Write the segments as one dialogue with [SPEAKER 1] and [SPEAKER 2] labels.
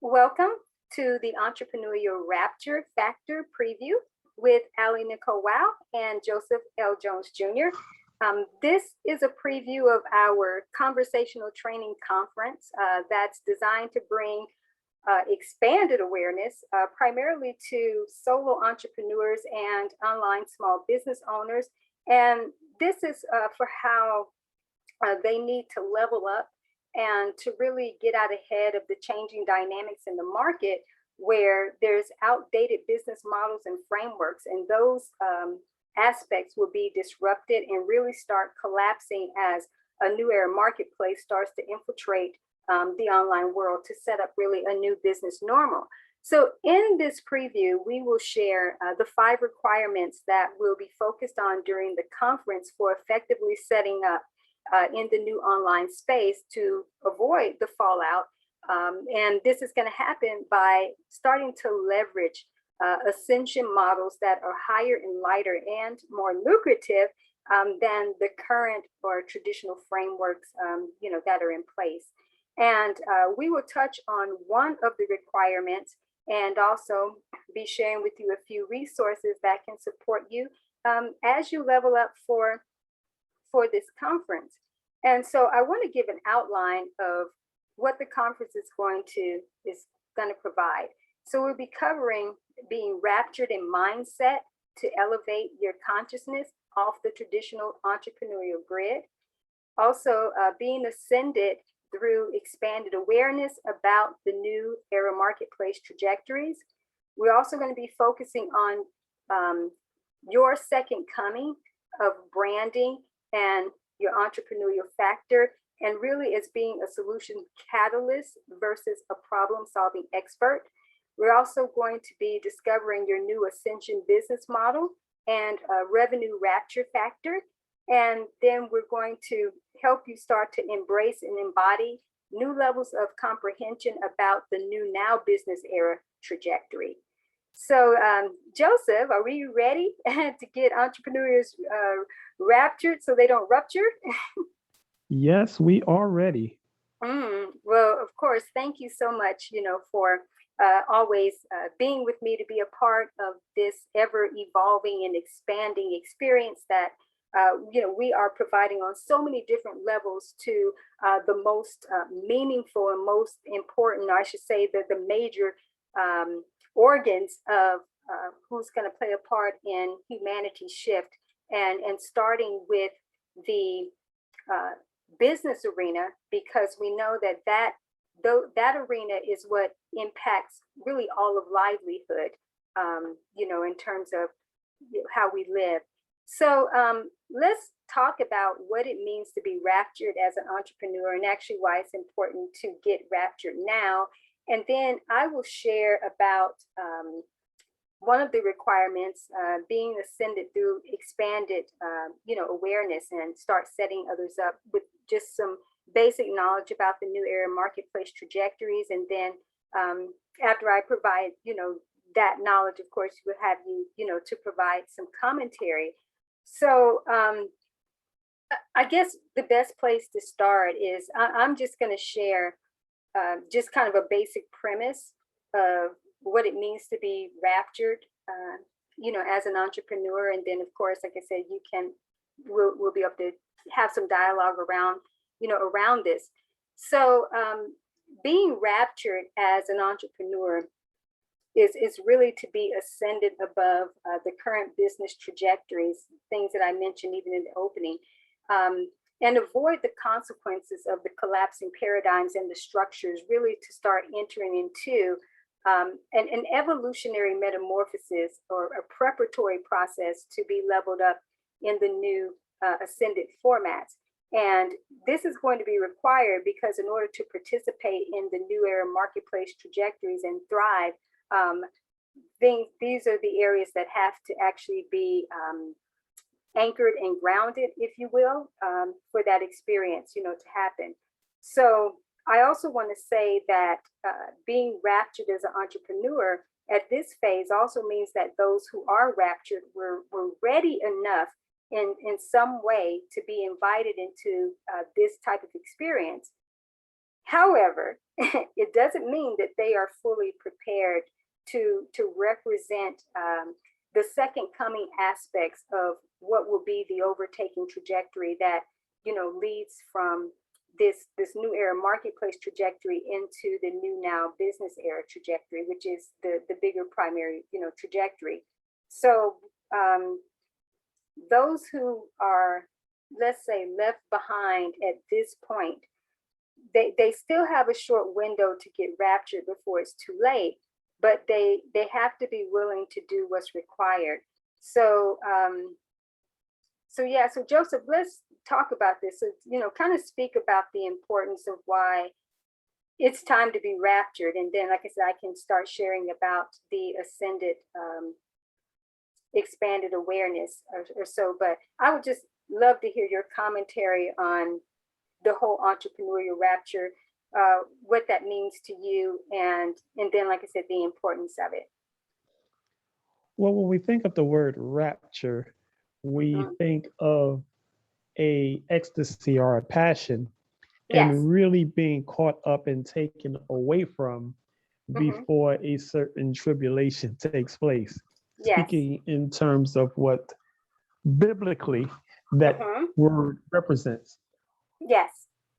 [SPEAKER 1] Welcome to the Entrepreneurial Rapture Factor Preview with AliNICOLE WOW and Joseph L. Jones Jr. This is a preview of our conversational training conference that's designed to bring expanded awareness primarily to solo entrepreneurs and online small business owners. And this is for how they need to level up and to really get out ahead of the changing dynamics in the market where there's outdated business models and frameworks, and those aspects will be disrupted and really start collapsing as a new era marketplace starts to infiltrate the online world to set up really a new business normal. So in this preview, we will share the 5 requirements that we'll be focused on during the conference for effectively setting up in the new online space to avoid the fallout. And this is going to happen by starting to leverage ascension models that are higher and lighter and more lucrative than the current or traditional frameworks that are in place. And we will touch on one of the requirements and also be sharing with you a few resources that can support you as you level up for this conference. And so I want to give an outline of what the conference is going to provide. So we'll be covering being raptured in mindset to elevate your consciousness off the traditional entrepreneurial grid. Also being ascended through expanded awareness about the new era marketplace trajectories. We're also going to be focusing on your second coming of branding and your entrepreneurial factor, and really as being a solution catalyst versus a problem-solving expert. We're also going to be discovering your new ascension business model and revenue rapture factor. And then we're going to help you start to embrace and embody new levels of comprehension about the new now business era trajectory. So Joseph, are we ready to get entrepreneurs raptured so they don't rupture?
[SPEAKER 2] Yes, we are ready.
[SPEAKER 1] Well, of course, thank you so much, for always being with me to be a part of this ever evolving and expanding experience that we are providing on so many different levels to the most meaningful and most important, I should say, the major organs of who's going to play a part in humanity's shift, and starting with the business arena, because we know that arena is what impacts really all of livelihood, in terms of how we live. So let's talk about what it means to be raptured as an entrepreneur, and actually why it's important to get raptured now. And then I will share about one of the requirements, being ascended through expanded, awareness, and start setting others up with just some basic knowledge about the new era marketplace trajectories. And then after I provide, that knowledge, of course, we'll have you, to provide some commentary. So I guess the best place to start is I'm just going to share just kind of a basic premise of what it means to be raptured, as an entrepreneur. And then, of course, like I said, we'll be able to have some dialogue around, around this. So being raptured as an entrepreneur is really to be ascended above the current business trajectories, things that I mentioned even in the opening, and avoid the consequences of the collapsing paradigms and the structures, really to start entering into an evolutionary metamorphosis or a preparatory process to be leveled up in the new ascended formats. And this is going to be required because in order to participate in the new era marketplace trajectories and thrive, these are the areas that have to actually be anchored and grounded, if you will, for that experience, to happen. So I also want to say that being raptured as an entrepreneur at this phase also means that those who are raptured were ready enough in some way to be invited into this type of experience. However, it doesn't mean that they are fully prepared to represent the second coming aspects of what will be the overtaking trajectory that, you know, leads from this new era marketplace trajectory into the new now business era trajectory, which is the bigger primary, you know, trajectory. So those who are, let's say, left behind at this point, they still have a short window to get raptured before it's too late, but they have to be willing to do what's required. So so yeah, so Joseph, let's talk about this. So, you know, kind of speak about the importance of why it's time to be raptured. And then, like I said, I can start sharing about the ascended expanded awareness or so. But I would just love to hear your commentary on the whole entrepreneurial rapture, what that means to you, and then, like I said, the importance of it.
[SPEAKER 2] Well, when we think of the word rapture, we think of a ecstasy or a passion,
[SPEAKER 1] Yes.
[SPEAKER 2] and really being caught up and taken away from before a certain tribulation takes place.
[SPEAKER 1] Yes.
[SPEAKER 2] Speaking in terms of what biblically that word represents.
[SPEAKER 1] Yes.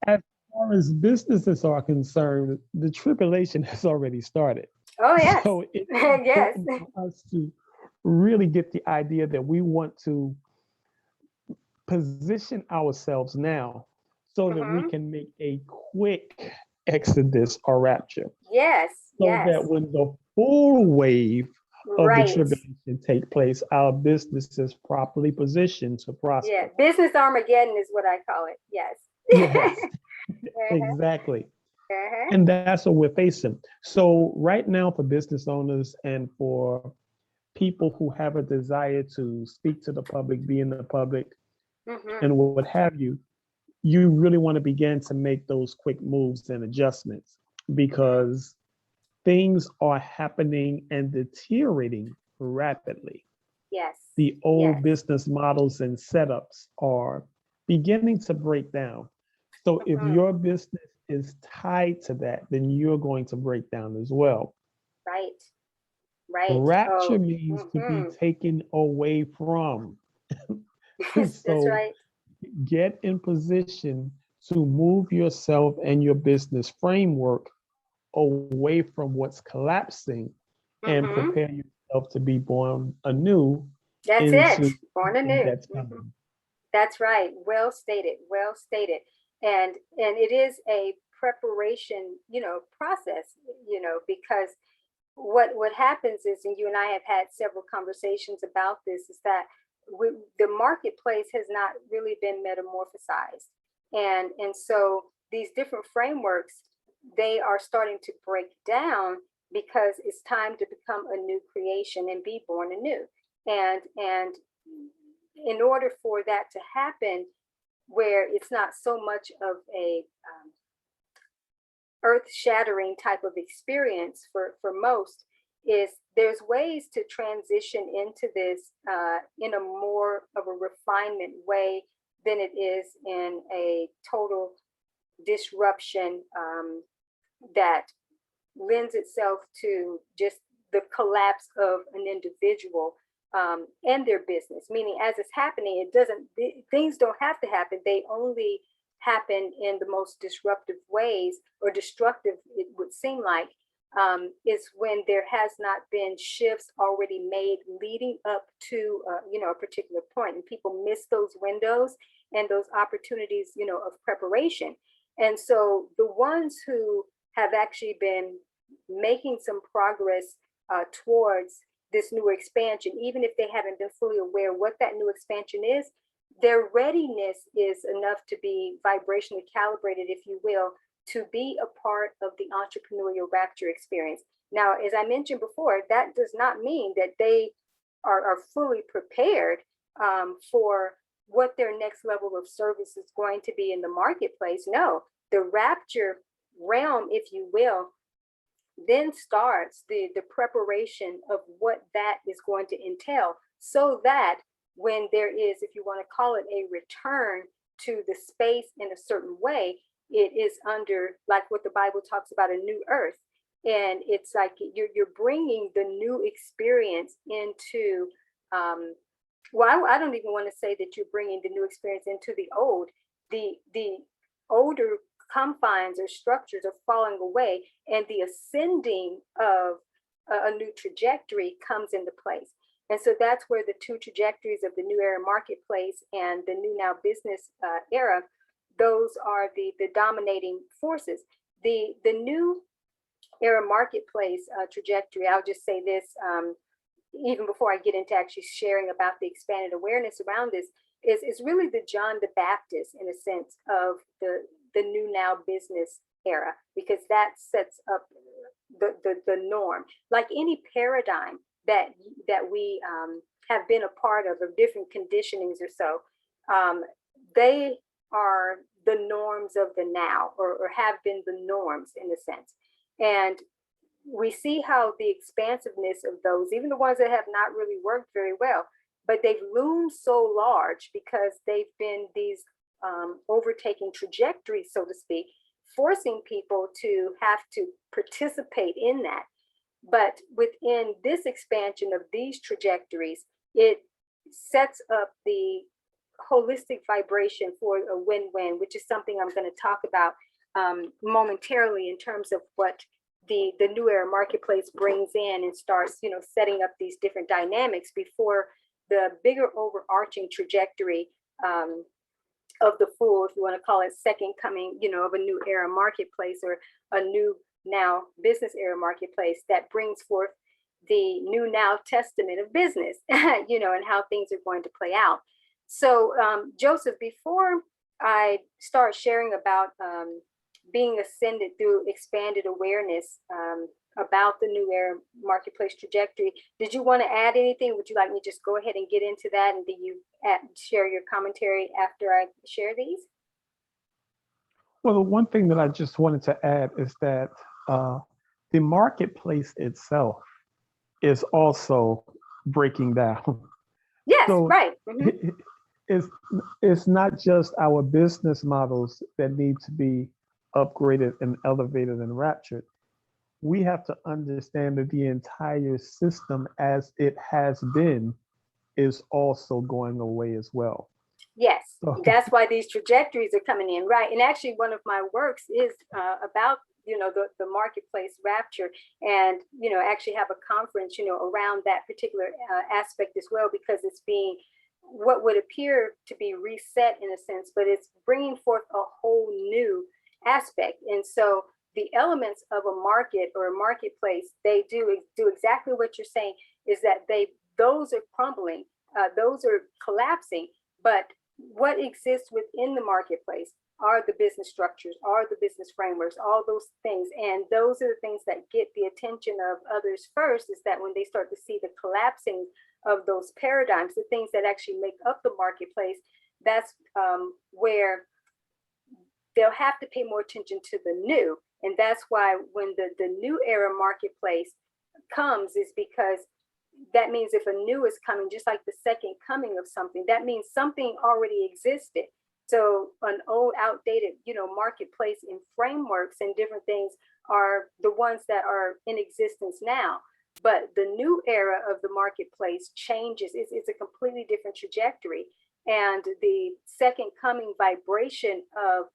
[SPEAKER 2] As far as businesses are concerned, the tribulation has already started.
[SPEAKER 1] Oh, yes.
[SPEAKER 2] So it's
[SPEAKER 1] yes.
[SPEAKER 2] important for us to really get the idea that we want to position ourselves now so that we can make a quick exodus or rapture.
[SPEAKER 1] Yes.
[SPEAKER 2] So that when the full wave of the tribulation take place, our business is properly positioned to prosper.
[SPEAKER 1] Yeah, business Armageddon is what I call it. Yes.
[SPEAKER 2] Yes, exactly. And that's what we're facing. So right now, for business owners and for people who have a desire to speak to the public, be in the public, and what have you, you really want to begin to make those quick moves and adjustments, because things are happening and deteriorating rapidly.
[SPEAKER 1] Yes.
[SPEAKER 2] The old business models and setups are beginning to break down. So if your business is tied to that, then you're going to break down as well.
[SPEAKER 1] Right. Right.
[SPEAKER 2] Rapture means to be taken away from.
[SPEAKER 1] That's right.
[SPEAKER 2] Get in position to move yourself and your business framework away from what's collapsing and prepare yourself to be born anew.
[SPEAKER 1] That's it. Born anew.
[SPEAKER 2] That's coming.
[SPEAKER 1] That's right. Well stated. Well stated. And it is a preparation, you know, process, you know, because what happens is, and you and I have had several conversations about this, is that the marketplace has not really been metamorphosized. And so these different frameworks, they are starting to break down because it's time to become a new creation and be born anew. And in order for that to happen, where it's not so much of a earth-shattering type of experience for most, is there's ways to transition into this in a more of a refinement way than it is in a total disruption that lends itself to just the collapse of an individual and their business. Meaning, as it's happening, things don't have to happen. They only happen in the most disruptive ways, or destructive, it would seem like, is when there has not been shifts already made leading up to you know, a particular point, and people miss those windows and those opportunities, you know, of preparation. And so the ones who have actually been making some progress towards this new expansion, even if they haven't been fully aware what that new expansion is, their readiness is enough to be vibrationally calibrated, if you will, to be a part of the entrepreneurial rapture experience. Now, as I mentioned before, that does not mean that they are fully prepared for what their next level of service is going to be in the marketplace. No, the rapture realm, if you will, then starts the preparation of what that is going to entail, so that when there is, if you want to call it, a return to the space in a certain way, it is under, like what the Bible talks about, a new earth. And it's like you're bringing the new experience into, well, I don't even want to say that you're bringing the new experience into the old. The older confines or structures are falling away, and the ascending of a new trajectory comes into place. And so that's where the two trajectories of the new era marketplace and the new now business era, those are the dominating forces. The new era marketplace trajectory, I'll just say this, even before I get into actually sharing about the expanded awareness around this, is really the John the Baptist, in a sense, of the new now business era, because that sets up the norm. Like any paradigm that we have been a part of different conditionings or so, they are the norms of the now, or have been the norms in a sense. And we see how the expansiveness of those, even the ones that have not really worked very well, but they've loomed so large because they've been these overtaking trajectories, so to speak, forcing people to have to participate in that. But within this expansion of these trajectories, it sets up the holistic vibration for a win-win, which is something I'm going to talk about momentarily, in terms of what the new era marketplace brings in and starts, setting up these different dynamics before the bigger overarching trajectory of the full, if you want to call it, second coming, of a new era marketplace, or a new now business era marketplace that brings forth the new now testament of business, and how things are going to play out. So Joseph, before I start sharing about being ascended through expanded awareness about the new era marketplace trajectory, did you want to add anything? Would you like me to just go ahead and get into that, and then you share your commentary after I share these?
[SPEAKER 2] Well, the one thing that I just wanted to add is that the marketplace itself is also breaking down.
[SPEAKER 1] Yes,
[SPEAKER 2] so
[SPEAKER 1] right. Mm-hmm.
[SPEAKER 2] It's not just our business models that need to be upgraded and elevated and raptured. We have to understand that the entire system as it has been is also going away as well.
[SPEAKER 1] Yes, that's why these trajectories are coming in, right? And actually, one of my works is about the marketplace rapture, and actually have a conference around that particular aspect as well, because it's being what would appear to be reset in a sense, but it's bringing forth a whole new aspect. And so the elements of a market or a marketplace, they do exactly what you're saying, is that those are crumbling, those are collapsing, but what exists within the marketplace are the business structures, are the business frameworks, all those things. And those are the things that get the attention of others first, is that when they start to see the collapsing of those paradigms, the things that actually make up the marketplace, that's where they'll have to pay more attention to the new. And that's why when the new era marketplace comes, is because that means if a new is coming, just like the second coming of something, that means something already existed. So an old, outdated, marketplace and frameworks and different things are the ones that are in existence now. But the new era of the marketplace changes. It's a completely different trajectory. And the second coming vibration of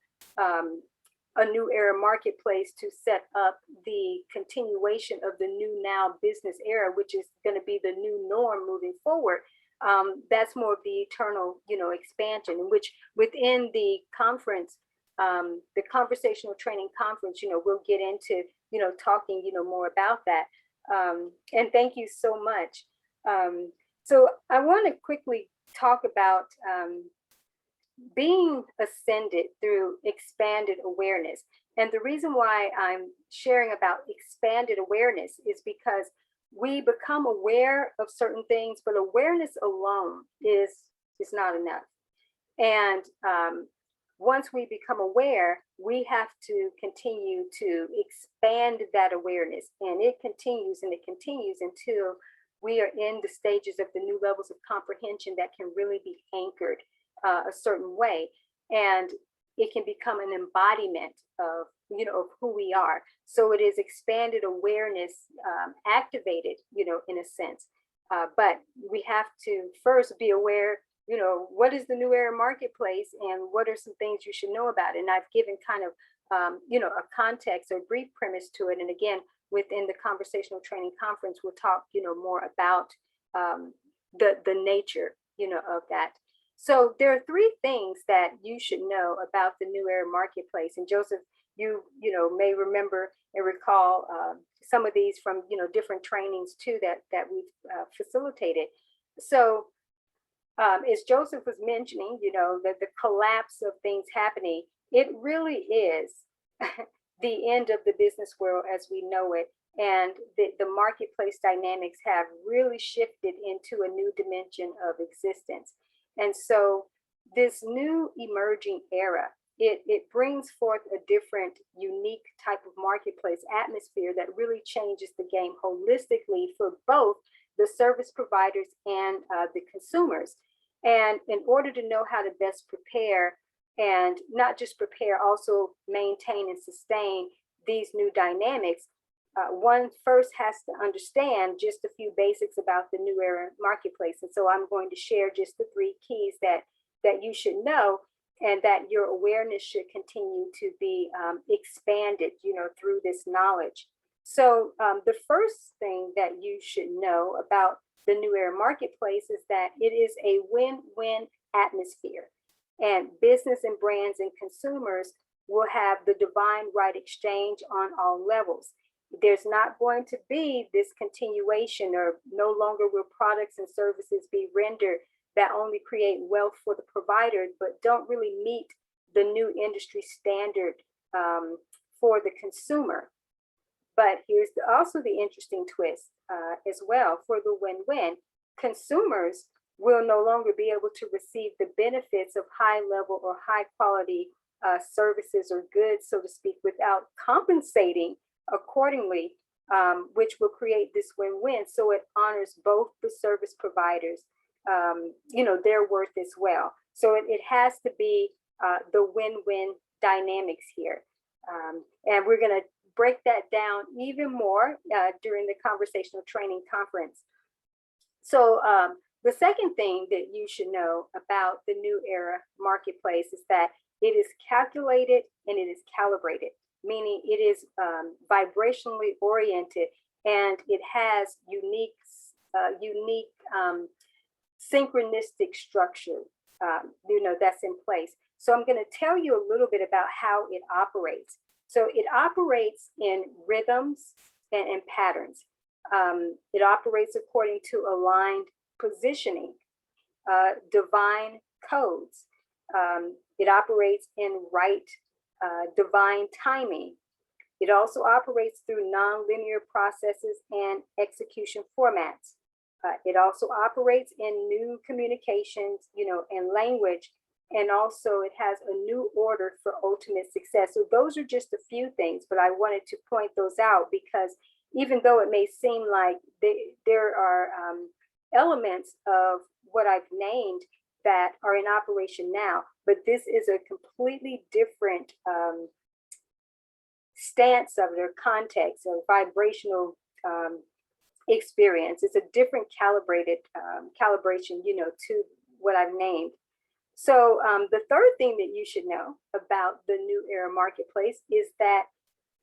[SPEAKER 1] a new era marketplace to set up the continuation of the new now business era, which is going to be the new norm moving forward. That's more of the eternal, expansion, in which within the conference, the conversational training conference, we'll get into, talking, more about that. And thank you so much. So I want to quickly talk about being ascended through expanded awareness. And the reason why I'm sharing about expanded awareness is because we become aware of certain things, but awareness alone is not enough. And once we become aware, we have to continue to expand that awareness, and it continues until we are in the stages of the new levels of comprehension that can really be anchored a certain way. And it can become an embodiment of, of who we are. So it is expanded awareness, activated, in a sense. But we have to first be aware, what is the new era marketplace and what are some things you should know about it? And I've given kind of, a context or brief premise to it. And again, within the conversational training conference, we'll talk, more about the nature, of that. So there are three things that you should know about the new era marketplace. And Joseph, you may remember and recall some of these from different trainings too that we've facilitated. So as Joseph was mentioning, that the collapse of things happening, it really is the end of the business world as we know it. And the marketplace dynamics have really shifted into a new dimension of existence. And so this new emerging era, it brings forth a different, unique type of marketplace atmosphere that really changes the game holistically for both the service providers and the consumers. And in order to know how to best prepare, and not just prepare, also maintain and sustain these new dynamics, one first has to understand just a few basics about the new era marketplace. And so I'm going to share just the three keys that you should know, and that your awareness should continue to be expanded, through this knowledge. So the first thing that you should know about the new era marketplace is that it is a win-win atmosphere, and business and brands and consumers will have the divine right exchange on all levels. There's not going to be this continuation, or no longer will products and services be rendered that only create wealth for the provider, but don't really meet the new industry standard for the consumer. But here's also the interesting twist as well for the win-win. Consumers will no longer be able to receive the benefits of high level or high quality services or goods, so to speak, without compensating accordingly, which will create this win-win. So it honors both the service providers, their worth as well. So it has to be the win-win dynamics here. And we're going to break that down even more during the conversational training conference. So the second thing that you should know about the new era marketplace is that it is calculated and it is calibrated, meaning it is vibrationally oriented, and it has unique synchronistic structure, that's in place. So I'm going to tell you a little bit about how it operates. So it operates in rhythms and patterns. It operates according to aligned positioning, divine codes. It operates in divine timing. It also operates through nonlinear processes and execution formats. It also operates in new communications, and language, and also it has a new order for ultimate success. So those are just a few things, but I wanted to point those out because even though it may seem like there are elements of what I've named that are in operation now, but this is a completely different stance of it, or context, or vibrational experience. It's a different calibration, to what I've named. So the third thing that you should know about the new era marketplace is that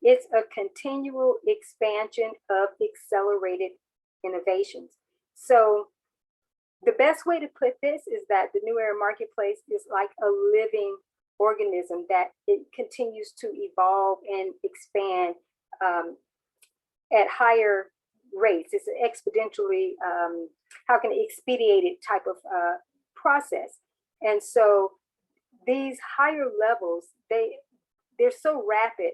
[SPEAKER 1] it's a continual expansion of accelerated innovations. So the best way to put this is that the new era marketplace is like a living organism, that it continues to evolve and expand at higher rates. It's an exponentially, expedited type of process. And so these higher levels, they're so rapid,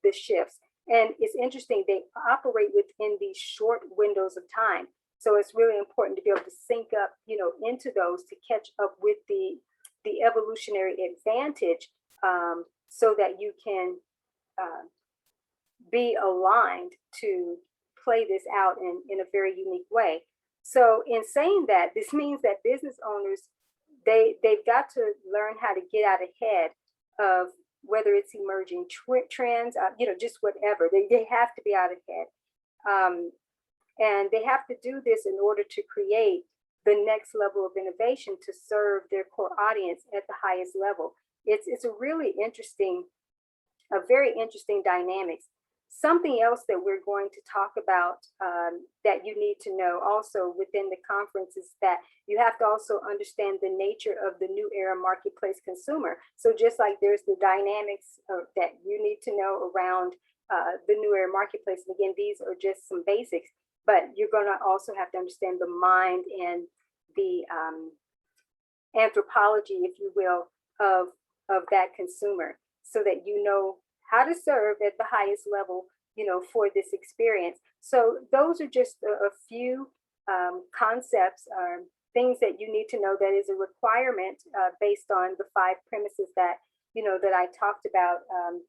[SPEAKER 1] the shifts. And it's interesting, they operate within these short windows of time. So it's really important to be able to sync up, into those to catch up with the evolutionary advantage, so that you can be aligned to play this out in a very unique way. So in saying that, this means that business owners, they've got to learn how to get out ahead of whether it's emerging trends, just whatever. They have to be out ahead. And they have to do this in order to create the next level of innovation to serve their core audience at the highest level. It's a really interesting, a very interesting dynamics. Something else that we're going to talk about that you need to know also within the conference is that you have to also understand the nature of the new era marketplace consumer. So just like there's the dynamics that you need to know around the new era marketplace, and again, these are just some basics, but you're going to also have to understand the mind and the anthropology, if you will, of that consumer, so that you know how to serve at the highest level, for this experience. So those are just a few concepts, things that you need to know that is a requirement based on the 5 premises that, that I talked about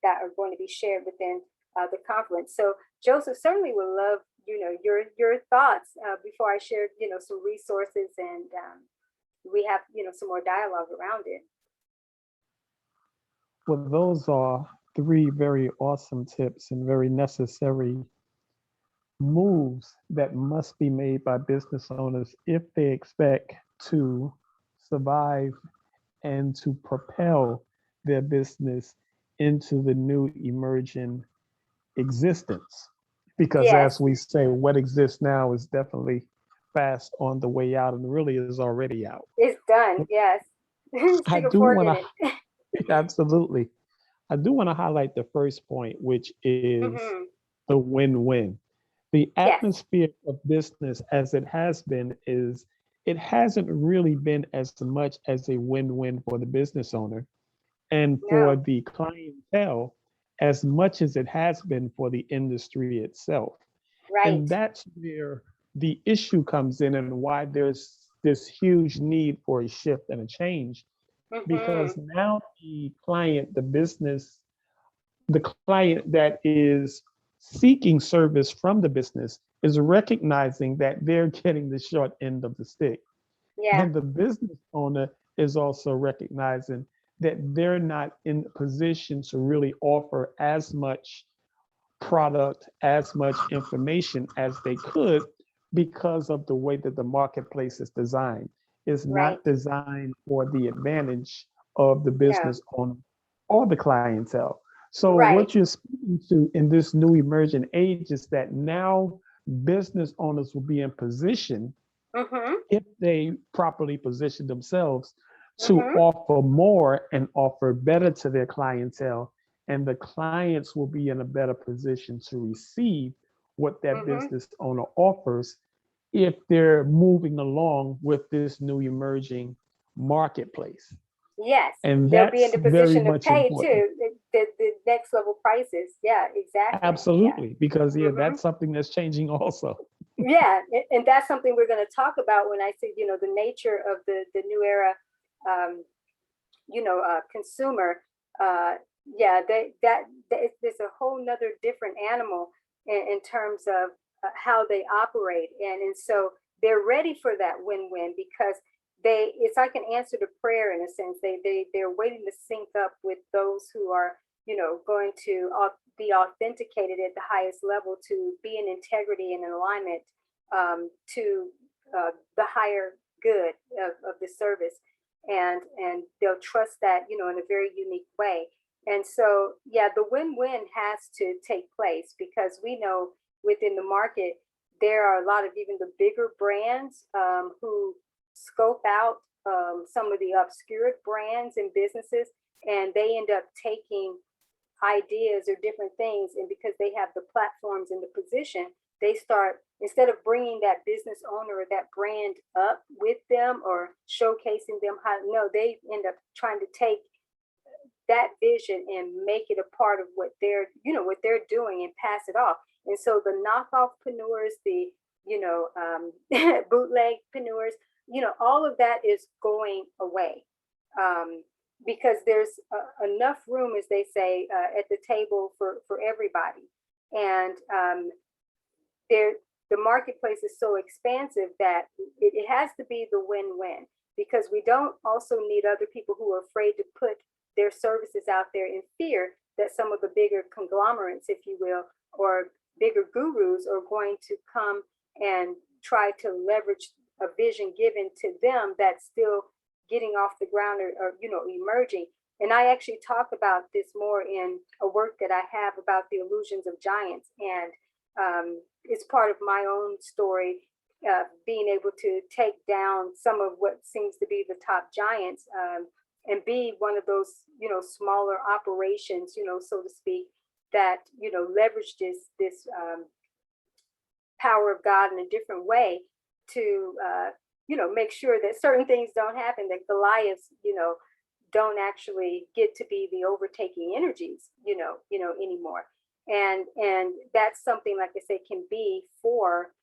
[SPEAKER 1] that are going to be shared within the conference. So Joseph, certainly would love, your thoughts before I share, some resources and we have, some more dialogue around it.
[SPEAKER 2] Well, those are 3 very awesome tips and very necessary moves that must be made by business owners if they expect to survive and to propel their business into the new emerging existence. Because
[SPEAKER 1] Yes.
[SPEAKER 2] as we say, what exists now is definitely fast on the way out and really is already out.
[SPEAKER 1] It's done, yes.
[SPEAKER 2] I do want to, absolutely. I do want to highlight the first point, which is the win-win. The atmosphere of business as it has been is, it hasn't really been as much as a win-win for the business owner and for the clientele as much as it has been for the industry itself.
[SPEAKER 1] Right.
[SPEAKER 2] And that's where the issue comes in and why there's this huge need for a shift and a change. Because now the client, the business, the client that is seeking service from the business is recognizing that they're getting the short end of the stick. Yeah. And the business owner is also recognizing that they're not in a position to really offer as much product, as much information as they could because of the way that the marketplace is designed. It's not designed for the advantage of the business owner or the clientele. So what you're speaking to in this new emerging age is that now business owners will be in position, if they properly position themselves, to offer more and offer better to their clientele, and the clients will be in a better position to receive what that business owner offers if they're moving along with this new emerging marketplace.
[SPEAKER 1] Yes,
[SPEAKER 2] and
[SPEAKER 1] they'll be in the position to pay
[SPEAKER 2] important.
[SPEAKER 1] too, the next level prices. Yeah, exactly.
[SPEAKER 2] Absolutely, because that's something that's changing also.
[SPEAKER 1] Yeah, and that's something we're going to talk about when I say, the nature of the new era, consumer. There's a whole nother different animal in terms of how they operate, and so they're ready for that win-win because it's like an answer to prayer in a sense. They're waiting to sync up with those who are, going to be authenticated at the highest level, to be in integrity and in alignment to the higher good of the service. And they'll trust that, in a very unique way. And so, the win-win has to take place because we know within the market, there are a lot of even the bigger brands who scope out some of the obscure brands and businesses, and they end up taking ideas or different things, and because they have the platforms and the position, they start, instead of bringing that business owner or that brand up with them or showcasing them they end up trying to take that vision and make it a part of what they're doing and pass it off. And so the knockoffpreneurs, the bootlegpreneurs, all of that is going away because there's enough room, as they say, at the table for everybody. And the marketplace is so expansive that it has to be the win-win, because we don't also need other people who are afraid to put their services out there in fear that some of the bigger conglomerates, if you will, or bigger gurus are going to come and try to leverage a vision given to them that's still getting off the ground or emerging. And I actually talk about this more in a work that I have about the illusions of giants. And it's part of my own story, being able to take down some of what seems to be the top giants, and be one of those, smaller operations, so to speak, that, leverage this power of God in a different way to, make sure that certain things don't happen, that Goliaths, don't actually get to be the overtaking energies, anymore. And that's something, like I say, can be for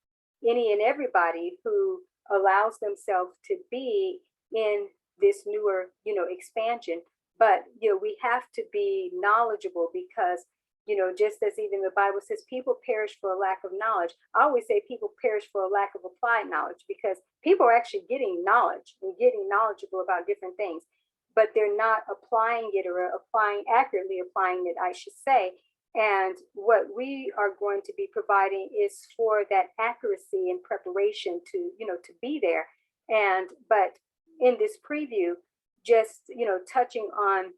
[SPEAKER 1] any and everybody who allows themselves to be in this newer, expansion. But, we have to be knowledgeable because, just as even the Bible says, people perish for a lack of knowledge. I always say people perish for a lack of applied knowledge, because people are actually getting knowledge and getting knowledgeable about different things, but they're not applying it, or accurately applying it, I should say. And what we are going to be providing is for that accuracy and preparation to, to be there. But in this preview, just, touching on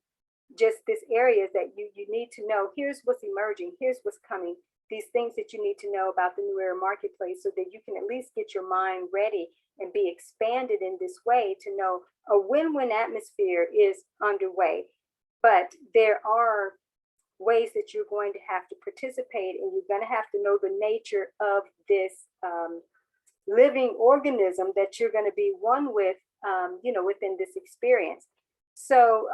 [SPEAKER 1] just this areas that you need to know. Here's what's emerging. Here's what's coming. These things that you need to know about the new era marketplace, so that you can at least get your mind ready and be expanded in this way to know a win-win atmosphere is underway. But there are ways that you're going to have to participate, and you're going to have to know the nature of this living organism that you're going to be one with, within this experience. So,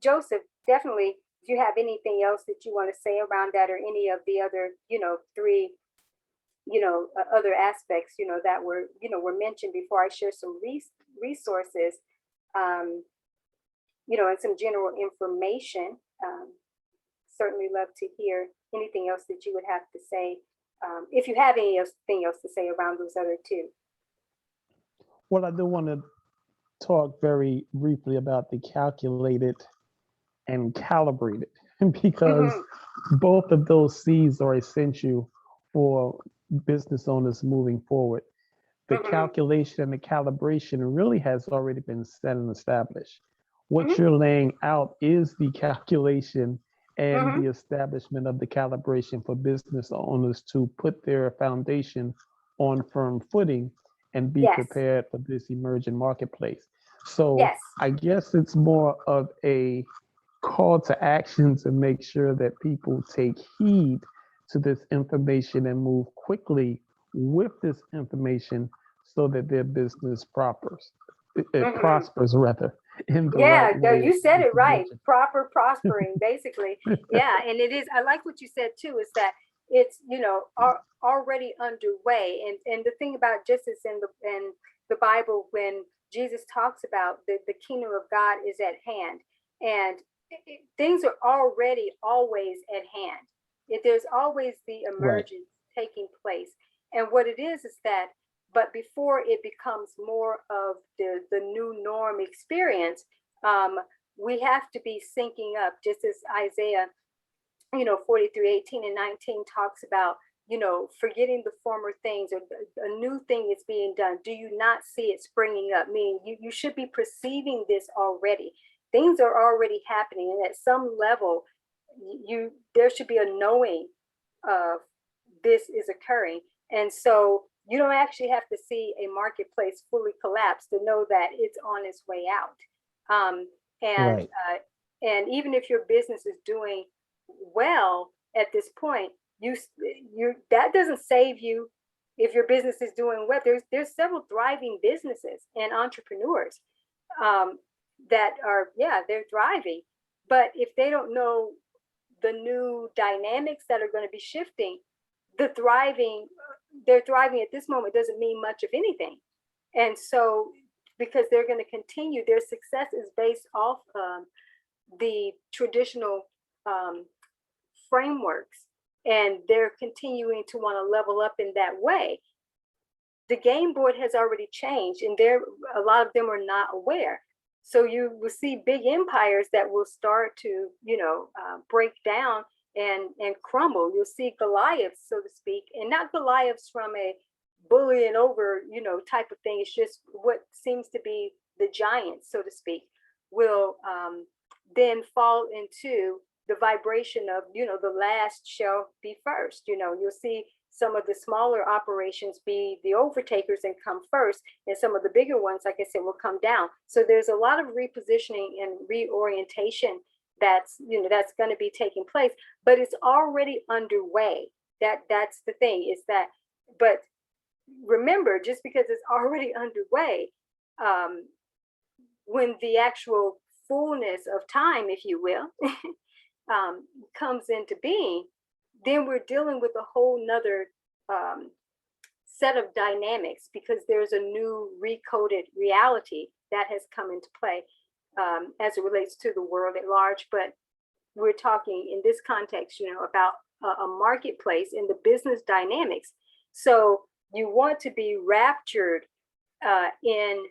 [SPEAKER 1] Joseph, definitely, do you have anything else that you want to say around that, or any of the other, three, other aspects, that were mentioned before I share some resources, and some general information? Certainly love to hear anything else that you would have to say, if you have anything else to say around those other two.
[SPEAKER 2] Well, I do want to talk very briefly about the calculated and calibrated, because both of those C's are essential for business owners moving forward. The calculation and the calibration really has already been set and established. What you're laying out is the calculation and the establishment of the calibration for business owners to put their foundation on firm footing and be prepared for this emerging marketplace. So I guess it's more of a call to action to make sure that people take heed to this information and move quickly with this information, so that their business prospers. It prospers, rather.
[SPEAKER 1] You said it right. Proper prospering, basically. Yeah, and it is. I like what you said too. Is that it's already underway, and the thing about just as in the Bible, when Jesus talks about the kingdom of God is at hand, and things are already always at hand. There's always the emergence taking place, and what it is that. But before it becomes more of the new norm experience, we have to be syncing up, just as Isaiah, 43:18 and 19 talks about, forgetting the former things, or a new thing is being done. Do you not see it springing up? Meaning you should be perceiving this already. Things are already happening, and at some level, there should be a knowing of this is occurring. And so you don't actually have to see a marketplace fully collapse to know that it's on its way out. And even if your business is doing well at this point, that doesn't save you. If your business is doing well, there's several thriving businesses and entrepreneurs that are, they're thriving. But if they don't know the new dynamics that are going to be shifting, they're thriving at this moment doesn't mean much of anything. And so, because they're going to continue, their success is based off the traditional frameworks, and they're continuing to want to level up in that way. The game board has already changed, and a lot of them are not aware. So you will see big empires that will start to, break down and crumble. You'll see Goliaths, so to speak, and not Goliaths from a bullying over, type of thing. It's just what seems to be the giants, so to speak, will then fall into the vibration of, the last shall be first. You'll see some of the smaller operations be the overtakers and come first, and some of the bigger ones, like I said, will come down. So there's a lot of repositioning and reorientation that's going to be taking place, but it's already underway. That's the thing, is that, but remember, just because it's already underway, when the actual fullness of time, if you will, comes into being, then we're dealing with a whole nother set of dynamics, because there's a new recoded reality that has come into play as it relates to the world at large. But we're talking in this context, about a marketplace in the business dynamics. So you want to be raptured in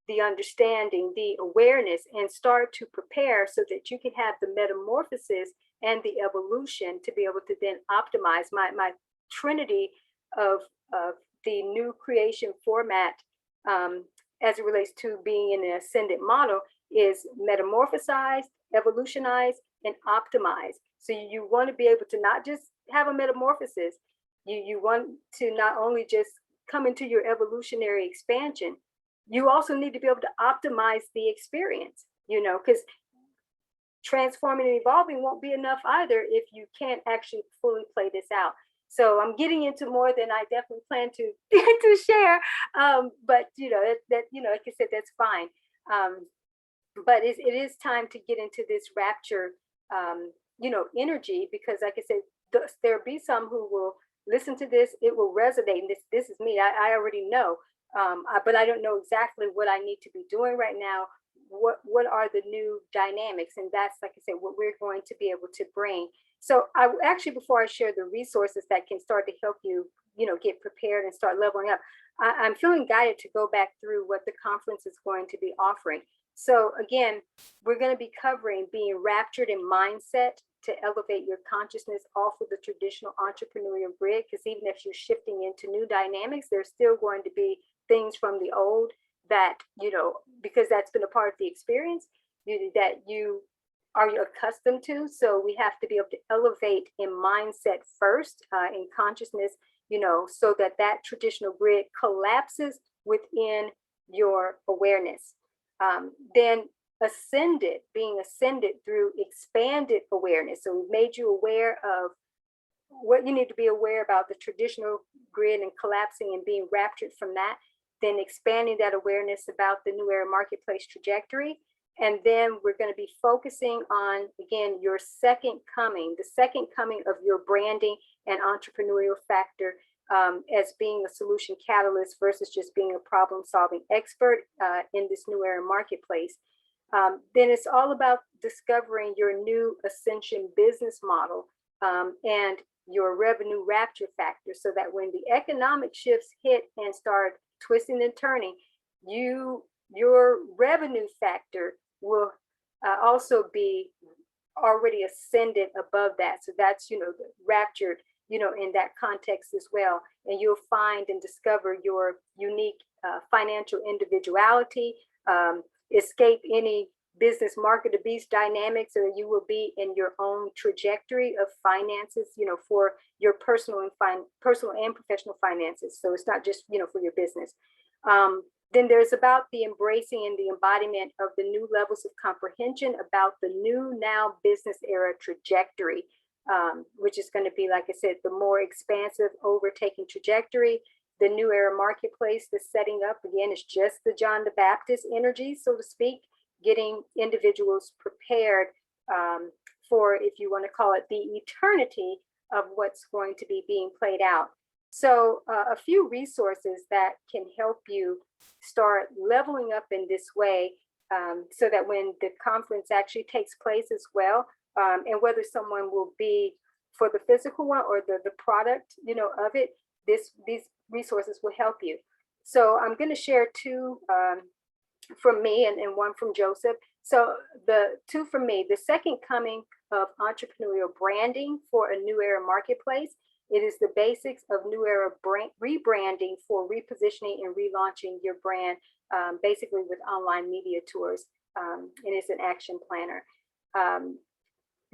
[SPEAKER 1] the understanding, the awareness, and start to prepare so that you can have the metamorphosis and the evolution to be able to then optimize. My trinity of the new creation format as it relates to being in an ascendant model is metamorphosize, evolutionize, and optimize. So you want to be able to not just have a metamorphosis, you want to not only just come into your evolutionary expansion, you also need to be able to optimize the experience, because transforming and evolving won't be enough either if you can't actually fully play this out. So I'm getting into more than I definitely plan to to share, but like I said, that's fine. But it is time to get into this rapture, energy, because like I said, there'll be some who will listen to this, it will resonate. And this is me. I already know, but I don't know exactly what I need to be doing right now. What are the new dynamics? And that's, like I said, what we're going to be able to bring. So actually, before I share the resources that can start to help you, get prepared and start leveling up, I'm feeling guided to go back through what the conference is going to be offering. So again, we're going to be covering being raptured in mindset to elevate your consciousness off of the traditional entrepreneurial grid, because even if you're shifting into new dynamics, there's still going to be things from the old that, because that's been a part of the experience that you are accustomed to. So we have to be able to elevate in mindset first, in consciousness, so that traditional grid collapses within your awareness. Then being ascended through expanded awareness. So we've made you aware of what you need to be aware about the traditional grid and collapsing and being raptured from that, then expanding that awareness about the new era marketplace trajectory. And then we're going to be focusing on, again, your second coming, the second coming of your branding and entrepreneurial factor, as being a solution catalyst versus just being a problem-solving expert in this new era marketplace. Then it's all about discovering your new ascension business model and your revenue rapture factor, so that when the economic shifts hit and start twisting and turning, your revenue factor will also be already ascended above that. So that's, raptured, in that context as well. And you'll find and discover your unique financial individuality, escape any business market of beast dynamics, or you will be in your own trajectory of finances, for your personal and professional finances. So it's not just, for your business. Then there's about the embracing and the embodiment of the new levels of comprehension about the new now business era trajectory, which is going to be, like I said, the more expansive overtaking trajectory. The new era marketplace, the setting up, again, is just the John the Baptist energy, so to speak, getting individuals prepared for, if you want to call it, the eternity of what's going to be being played out. So a few resources that can help you start leveling up in this way, so that when the conference actually takes place as well, and whether someone will be for the physical one or the product, of it, these resources will help you. So I'm going to share two from me and one from Joseph. So the two from me, the second coming of entrepreneurial branding for a new era marketplace. It is the basics of new era rebranding for repositioning and relaunching your brand, basically with online media tours, and it's an action planner.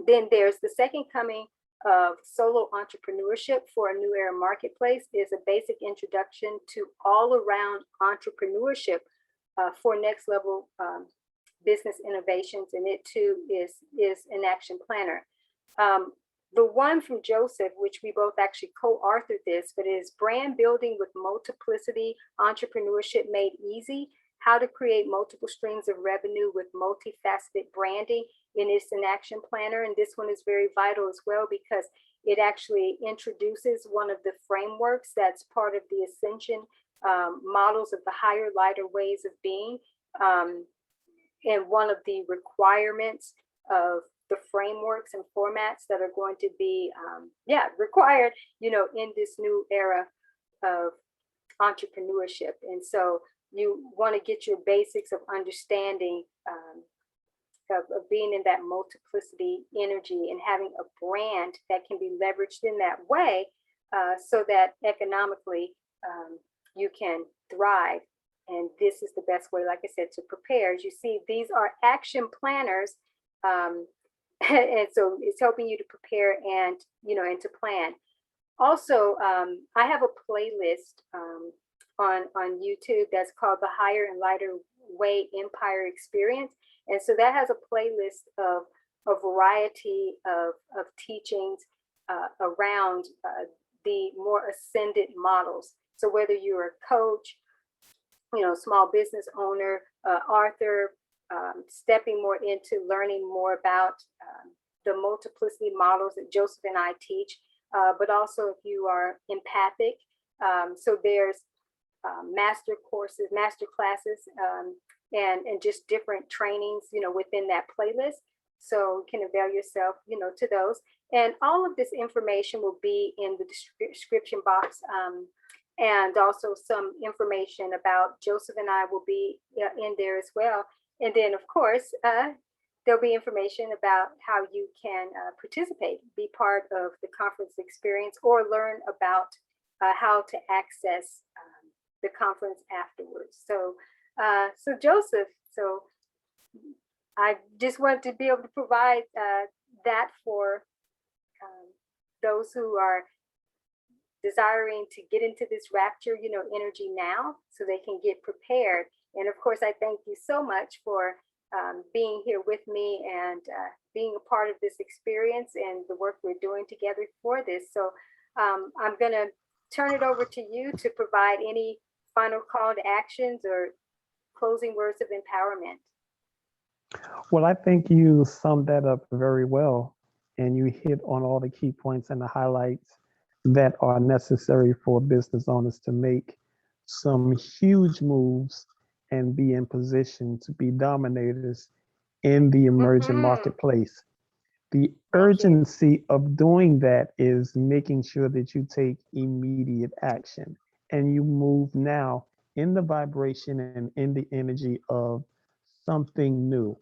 [SPEAKER 1] Then there's the second coming of solo entrepreneurship for a new era marketplace. Is a basic introduction to all around entrepreneurship for next level business innovations, and it too is an action planner. The one from Joseph, which we both actually co-authored this, but it is Brand Building with Multiplicity, Entrepreneurship Made Easy, How to Create Multiple Streams of Revenue with Multifaceted Branding, and it's an action planner. And this one is very vital as well because it actually introduces one of the frameworks that's part of the ascension models of the higher, lighter ways of being. And one of the requirements of the frameworks and formats that are going to be required, in this new era of entrepreneurship. And so you want to get your basics of understanding of being in that multiplicity energy and having a brand that can be leveraged in that way, so that economically you can thrive. And this is the best way, like I said, to prepare. As you see, these are action planners. And so it's helping you to prepare and, and to plan. Also, I have a playlist on YouTube that's called the Higher and Lighter Way Empire Experience. And so that has a playlist of a variety of teachings around the more ascended models. So whether you're a coach, small business owner, author, stepping more into learning more about the multiplicity models that Joseph and I teach, but also if you are empathic. So there's master courses, master classes, and just different trainings, within that playlist. So you can avail yourself, to those. And all of this information will be in the description box. And also some information about Joseph and I will be in there as well. And then, of course, there'll be information about how you can participate, be part of the conference experience, or learn about how to access the conference afterwards. So, Joseph, so I just wanted to be able to provide that for those who are desiring to get into this rapture, energy now, so they can get prepared. And of course, I thank you so much for being here with me and being a part of this experience and the work we're doing together for this. So I'm going to turn it over to you to provide any final call to actions or closing words of empowerment.
[SPEAKER 2] Well, I think you summed that up very well, and you hit on all the key points and the highlights that are necessary for business owners to make some huge moves and be in position to be dominators in the emerging marketplace. The urgency of doing that is making sure that you take immediate action and you move now in the vibration and in the energy of something new,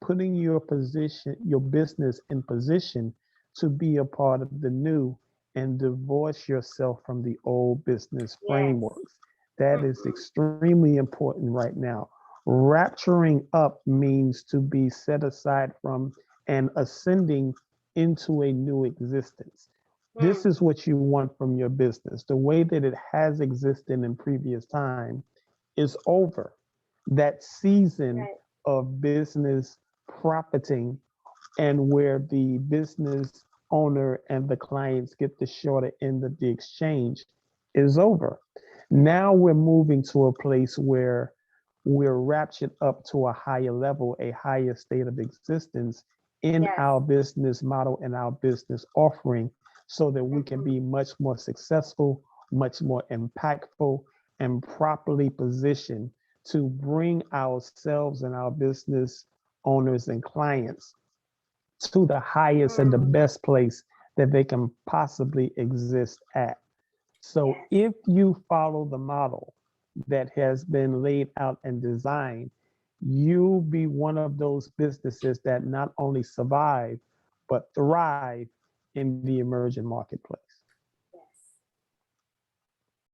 [SPEAKER 2] putting your business in position to be a part of the new and divorce yourself from the old business frameworks. That is extremely important right now. Rapturing up means to be set aside from and ascending into a new existence. This is what you want from your business. The way that it has existed in previous time is over. That season of business profiting and where the business owner and the clients get the shorter end of the exchange is over. Now we're moving to a place where we're raptured up to a higher level, a higher state of existence in our business model and our business offering, so that we can be much more successful, much more impactful, and properly positioned to bring ourselves and our business owners and clients to the highest and the best place that they can possibly exist at. So if you follow the model that has been laid out and designed, you'll be one of those businesses that not only survive, but thrive in the emerging marketplace.